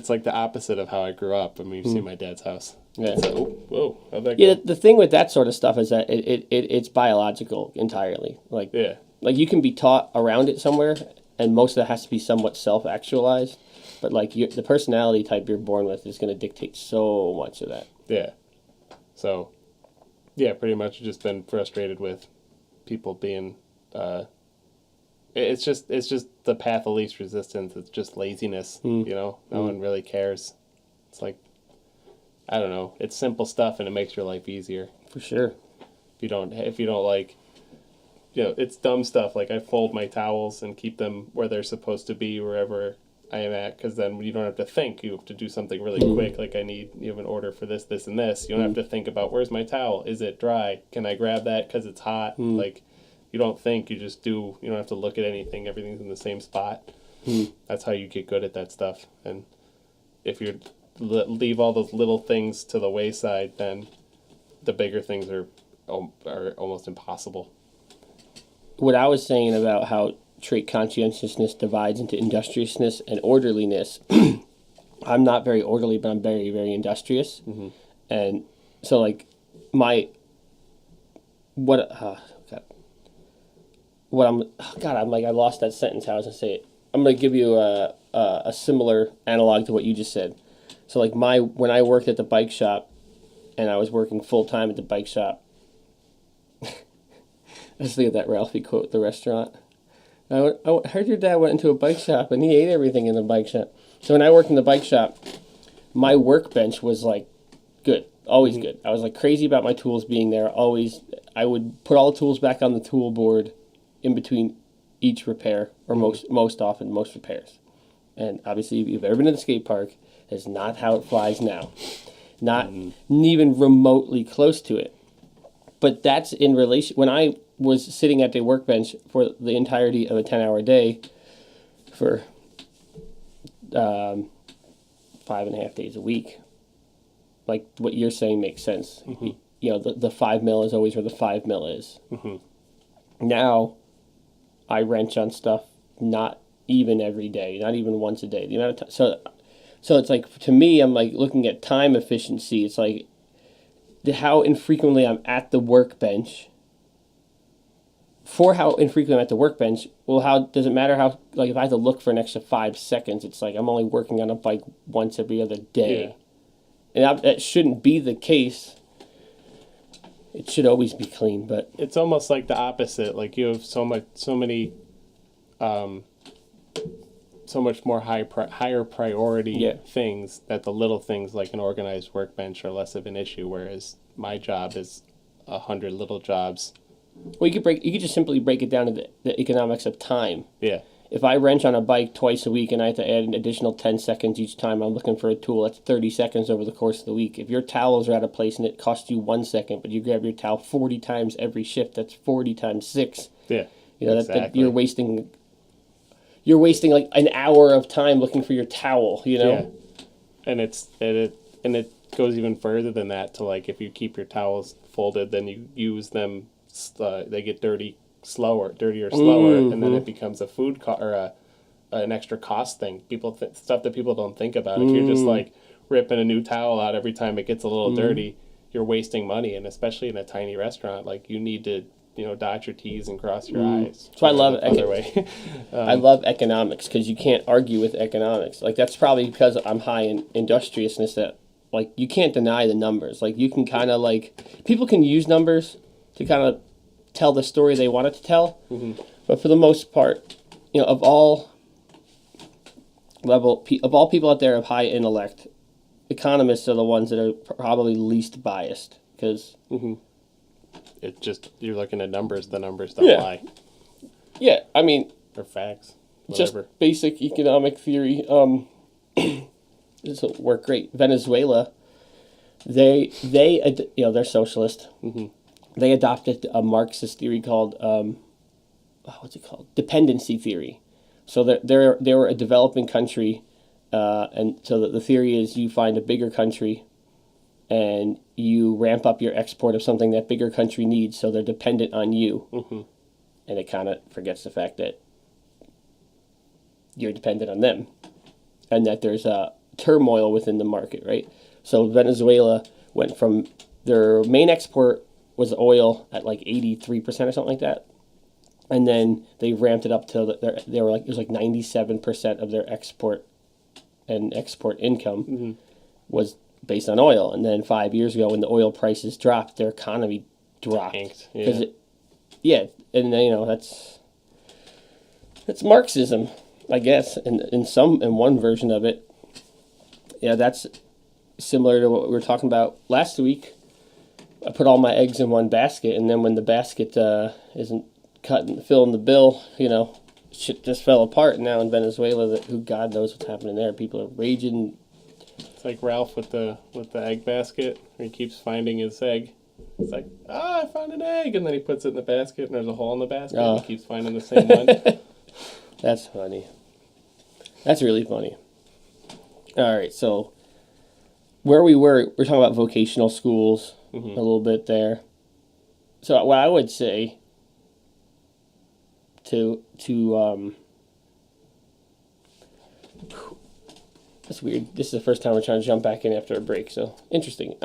like the opposite of how I grew up. I mean, you've seen my dad's house. Yeah. It's like, whoa, how'd that Yeah, go? the thing with that sort of stuff is that it's biological entirely. Like you can be taught around it somewhere, and most of that has to be somewhat self-actualized. But like the personality type you're born with is going to dictate so much of that. Yeah. So, yeah, pretty much just been frustrated with people being. It's just the path of least resistance. It's just laziness. You know, no one really cares. It's like, I don't know. It's simple stuff, and it makes your life easier. For sure. If you don't like, you know, it's dumb stuff. Like I fold my towels and keep them where they're supposed to be, wherever I am at, because then you don't have to think. You have to do something really quick. Like you have an order for this, this, and this. You don't have to think about where's my towel. Is it dry? Can I grab that because it's hot? Like. You don't think, you just do. You don't have to look at anything. Everything's in the same spot. That's how you get good at that stuff. And if you leave all those little things to the wayside, then the bigger things are almost impossible. What I was saying about how trait conscientiousness divides into industriousness and orderliness, I'm not very orderly, but I'm very, very industrious. And so, like, I lost that sentence. How I was gonna say it. I'm gonna give you a similar analog to what you just said. So like when I worked at the bike shop, and I was working full time at the bike shop. I just think of that Ralphie quote, the restaurant. I heard your dad went into a bike shop and he ate everything in the bike shop. So when I worked in the bike shop, my workbench was like good, always good. I was like crazy about my tools being there. Always, I would put all the tools back on the tool board in between each repair, or most repairs. And obviously, if you've ever been to the skate park, that's not how it flies now. Not even remotely close to it. But that's in relation, when I was sitting at the workbench for the entirety of a 10-hour day for 5.5 days a week, like what you're saying makes sense. You know, the 5 mil is always where the 5 mil is. Now, I wrench on stuff not even every day, not even once a day. The amount of time, so it's like, to me, I'm like looking at time efficiency. It's like how infrequently I'm at the workbench. For how infrequently I'm at the workbench, well, how does it matter how, like, if I have to look for an extra 5 seconds, it's like I'm only working on a bike once every other day. Yeah. And that shouldn't be the case. It should always be clean, but it's almost like the opposite. Like you have so much more higher priority things, that the little things like an organized workbench are less of an issue. Whereas my job is 100 little jobs. Well, you could just simply break it down to the economics of time. Yeah. If I wrench on a bike twice a week and I have to add an additional 10 seconds each time I'm looking for a tool, that's 30 seconds over the course of the week. If your towels are out of place and it costs you 1 second, but you grab your towel 40 times every shift, that's 40 times 6. Yeah, you know, exactly. You're wasting like an hour of time looking for your towel, you know? Yeah. And it goes even further than that to, like, if you keep your towels folded, then you use them, they get dirtier slower, and then it becomes a food or an extra cost thing. Stuff that people don't think about. If you're just like ripping a new towel out every time it gets a little dirty, you're wasting money. And especially in a tiny restaurant, like, you need to, you know, dot your T's and cross your I's. So I love way. I love economics, because you can't argue with economics. Like, that's probably because I'm high in industriousness, that, like, you can't deny the numbers. Like, you can kind of, like, people can use numbers to kind of tell the story they want it to tell, But for the most part, of all people out there of high intellect, economists are the ones that are probably least biased because It just, you're looking at numbers. The numbers don't Yeah. lie. yeah, I mean Or facts. just Whatever. basic economic theory. This will work great. Venezuela, they're socialist. They adopted a Marxist theory called what's it called? Dependency theory. So they were a developing country, and so the theory is you find a bigger country, and you ramp up your export of something that bigger country needs, so they're dependent on you, and it kind of forgets the fact that you're dependent on them, and that there's a turmoil within the market, right? So Venezuela went from their main export was oil at like 83% or something like that. And then they ramped it up to they were like it was like 97% of their export income was based on oil. And then 5 years ago when the oil prices dropped, their economy dropped. Tanked, Yeah. And that's Marxism, I guess, in one version of it. Yeah, that's similar to what we were talking about last week. I put all my eggs in one basket, and then when the basket isn't cut and filling the bill, shit just fell apart. Now in Venezuela, who God knows what's happening there. People are raging. It's like Ralph with the egg basket, where he keeps finding his egg. It's like, I found an egg, and then he puts it in the basket, and there's a hole in the basket, and he keeps finding the same one. That's funny. That's really funny. All right, so where we're talking about vocational schools a little bit there. So what I would say that's weird. This is the first time we're trying to jump back in after a break, so interesting.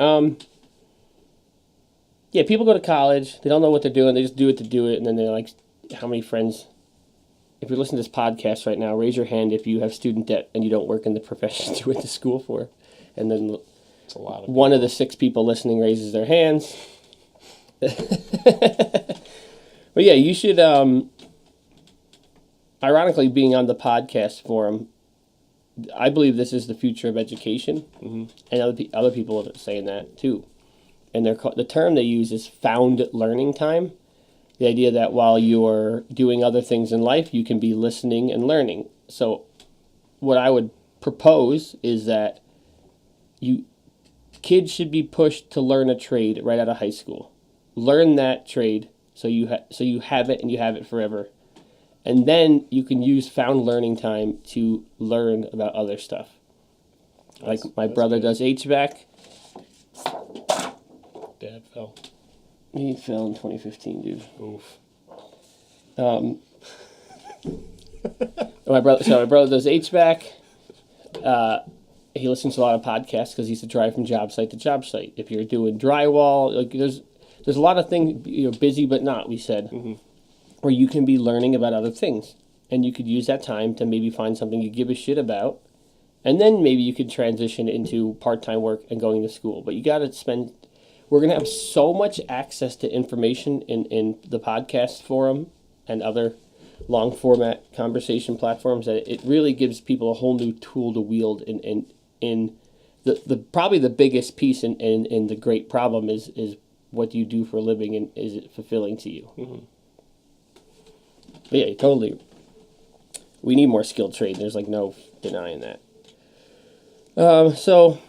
Yeah, people go to college, they don't know what they're doing, they just do it to do it, and then they're like, how many friends? If you're listening to this podcast right now, raise your hand if you have student debt and you don't work in the profession you went to school for. And then It's a lot of one of the 6 people listening raises their hands. But yeah, you should, ironically, being on the podcast forum, I believe this is the future of education. And other people are saying that too. And the term they use is found learning time. The idea that while you're doing other things in life, you can be listening and learning. So what I would propose is that kids should be pushed to learn a trade right out of high school. Learn that trade so you have it and you have it forever. And then you can use found learning time to learn about other stuff. Like my brother does HVAC. Dad fell. He fell in 2015, dude. Oof. My brother does HVAC. He listens to a lot of podcasts because he used to drive from job site to job site. If you're doing drywall, like there's a lot of things, busy but not, we said, where you can be learning about other things. And you could use that time to maybe find something you give a shit about. And then maybe you could transition into part-time work and going to school. But you got to we're going to have so much access to information in the podcast forum and other long format conversation platforms that it really gives people a whole new tool to wield in the probably the biggest piece in the great problem is what do you do for a living and is it fulfilling to you? But yeah, totally. We need more skilled trade. There's like no denying that. So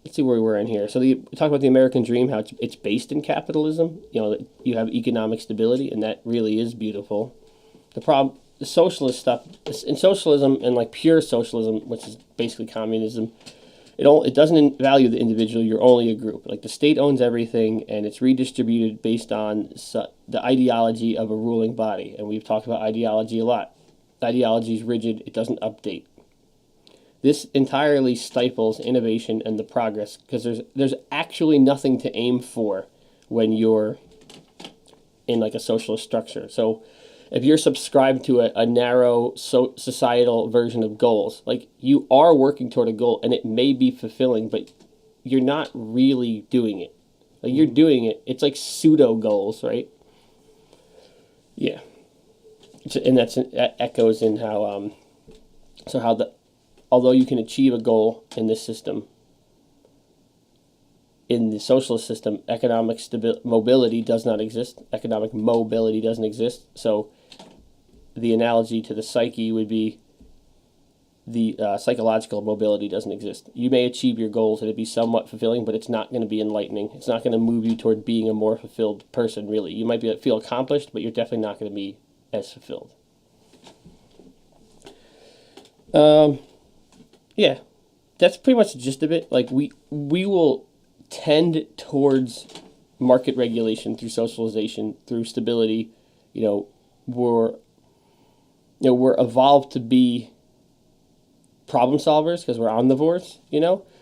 let's see where we were in here. So we talk about the American dream, how it's based in capitalism. You have economic stability, and that really is beautiful. The socialist stuff, in socialism and like pure socialism, which is basically communism, it doesn't value the individual. You're only a group. Like the state owns everything, and it's redistributed based on the ideology of a ruling body. And we've talked about ideology a lot. The ideology is rigid. It doesn't update. This entirely stifles innovation and the progress because there's actually nothing to aim for when you're in like a socialist structure. So if you're subscribed to a narrow societal version of goals, like you are working toward a goal and it may be fulfilling, but you're not really doing it. Like you're doing it. It's like pseudo goals, right? Yeah. and that echoes in how although you can achieve a goal in this system, in the socialist system, economic mobility does not exist. Economic mobility doesn't exist. So the analogy to the psyche would be the psychological mobility doesn't exist. You may achieve your goals and it'd be somewhat fulfilling, but it's not going to be enlightening. It's not going to move you toward being a more fulfilled person, really. You might feel accomplished, but you're definitely not going to be as fulfilled. Yeah, that's pretty much the gist of it. Like, we will tend towards market regulation through socialization, through stability. We're evolved to be problem solvers because we're omnivores,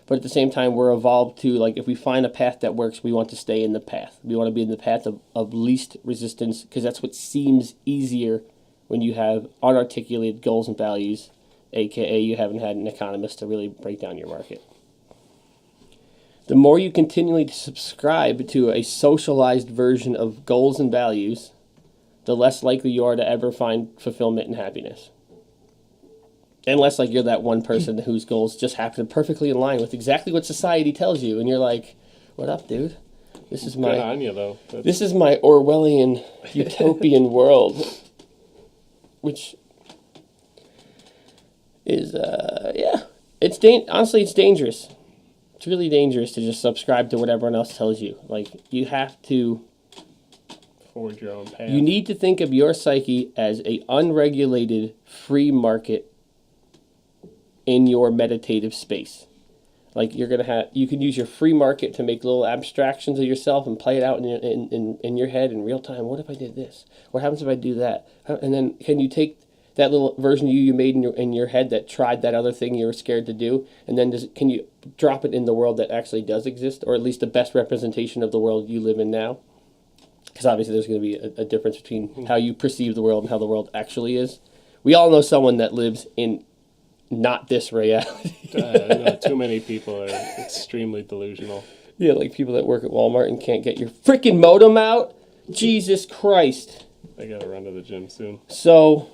but at the same time we're evolved to, like, if we find a path that works, we want to stay in the path. We want to be in the path of least resistance, because that's what seems easier when you have unarticulated goals and values, aka you haven't had an economist to really break down your market. The more you continually subscribe to a socialized version of goals and values, the less likely you are to ever find fulfillment and happiness. Unless, like, you're that one person whose goals just happen perfectly in line with exactly what society tells you, and you're like, "What up, dude? This is Good on you, though. This is my Orwellian utopian world," which is honestly, it's dangerous. It's really dangerous to just subscribe to what everyone else tells you. Like, you have to forge your own path. You need to think of your psyche as a unregulated free market in your meditative space. Like, you can use your free market to make little abstractions of yourself and play it out in your head in real time. What if I did this? What happens if I do that? And then can you take that little version of you made in your head that tried that other thing you were scared to do, and then can you drop it in the world that actually does exist, or at least the best representation of the world you live in now? Because obviously there's going to be a difference between how you perceive the world and how the world actually is. We all know someone that lives in not this reality. No, too many people are extremely delusional. Yeah, like people that work at Walmart and can't get your freaking modem out. Jesus Christ. I gotta run to the gym soon. So,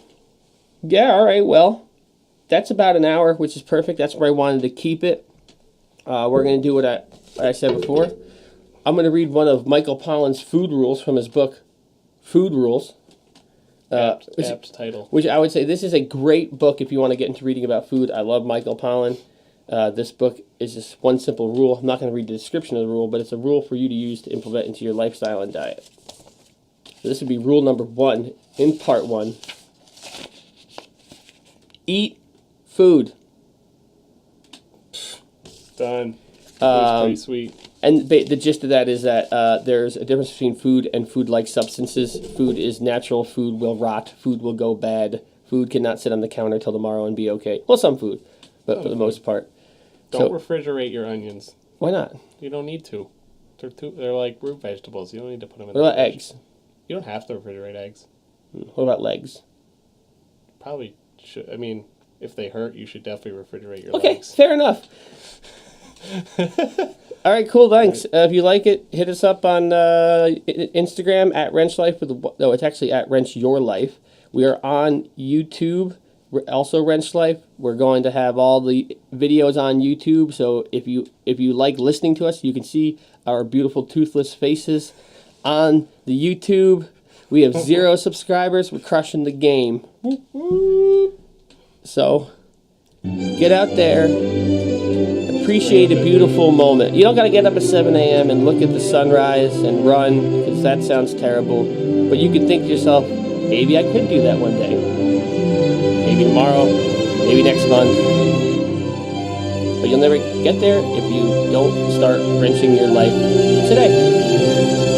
yeah, all right, well, that's about an hour, which is perfect. That's where I wanted to keep it. We're going to do what I said before. I'm going to read one of Michael Pollan's food rules from his book, Food Rules. Apt title. Which I would say this is a great book if you want to get into reading about food. I love Michael Pollan. This book is just one simple rule. I'm not going to read the description of the rule, but it's a rule for you to use to implement into your lifestyle and diet. So this would be rule number 1 in part 1. Eat food. Done. That's pretty sweet. And the gist of that is that there's a difference between food and food-like substances. Food is natural. Food will rot. Food will go bad. Food cannot sit on the counter till tomorrow and be okay. Well, some food, but for the most part. Don't refrigerate your onions. Why not? You don't need to. They're like root vegetables. You don't need to put them in. What about eggs? You don't have to refrigerate eggs. What about legs? Probably should. I mean, if they hurt, you should definitely refrigerate your Okay, legs. fair enough. All right, cool, thanks. If you like it, hit us up on Instagram at Wrench Lyfe. It's actually at Wrench Your Life. We are on YouTube, also Wrench Lyfe. We're going to have all the videos on YouTube, so if you like listening to us, you can see our beautiful toothless faces on the YouTube. We have 0 subscribers. We're crushing the game. So, get out there. Appreciate a beautiful moment. You don't got to get up at 7 a.m. and look at the sunrise and run, because that sounds terrible. But you can think to yourself, maybe I could do that one day. Maybe tomorrow, maybe next month. But you'll never get there if you don't start wrenching your life today.